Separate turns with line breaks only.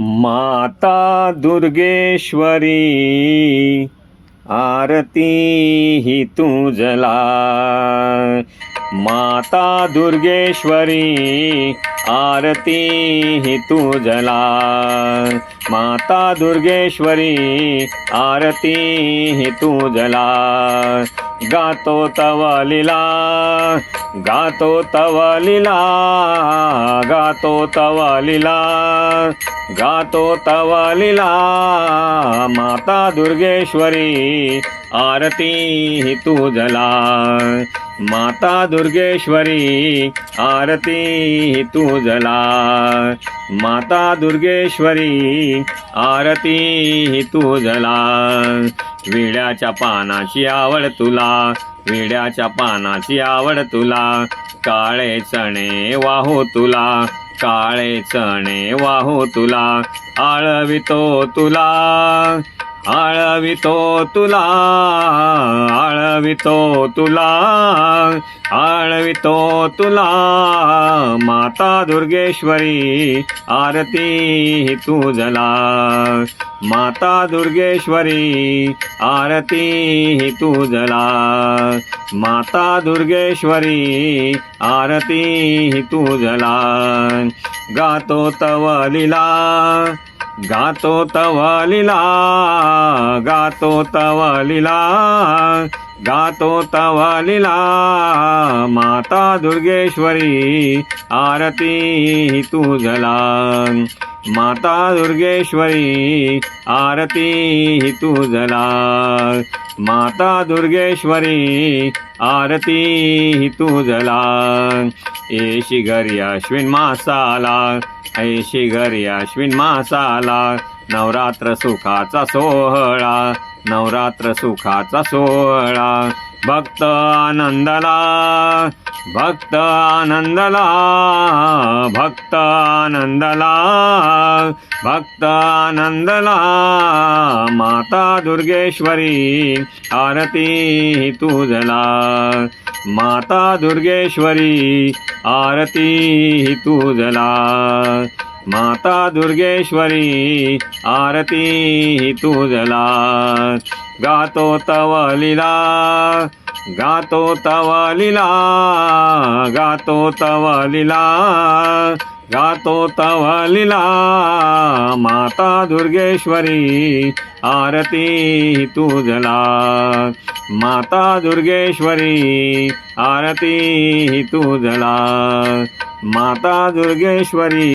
माता दुर्गेश्वरी आरती ही तुझला। माता दुर्गेश्वरी आरती ही तुझला। माता दुर्गेश्वरी आरती ही तुझला। गातो तव लीला, गातो तव लीला, गातो तव लीला, गातो तव लीला। माता दुर्गेश्वरी आरती ही तुझला। माता दुर्गेश्वरी आरती ही तुझला। माता दुर्गेश्वरी आरती ही तुझला। विड्याच्या पानाची आवड तुला, विड्याच्या पानाची आवड तुला। काळे चणे वाहू तुला, काळे चणे वाहू तुला। आळवितो तुला, आळवितो तुला, आळवितो तुला, आळवितो तुला। माता दुर्गेश्वरी आरती ही तुझला। माता दुर्गेश्वरी आरती ही तुझला। माता दुर्गेश्वरी आरती ही तुझला। गातो तव लीला, गातो तव लीला, गातो तव लीला, गातो तव लीला। माता दुर्गेश्वरी आरती ही तुझला। माता दुर्गेश्वरी आरती ही तुझला। माता दुर्गेश्वरी आरती ही तुझला। येशी घरी अश्विन मासाला, ऐशी घरी अश्विन मासाला। नवरात्र सुखाचा सोहळा, नवरात्र सुखाचा सोहळा। भक्त आनंदला, भक्त आनंदला, भक्त आनंदला, भक्त आनंदला। माता दुर्गेश्वरी आरती ही तुझला। माता दुर्गेश्वरी आरती ही तुझला। माता दुर्गेश्वरी आरती ही तुझला। गातो तव लीला, गातो तव लीला, गातो तव लीला, गातो तव लीला। माता दुर्गेश्वरी आरती ही तुझला। माता दुर्गेश्वरी आरती ही तुझला। माता दुर्गेश्वरी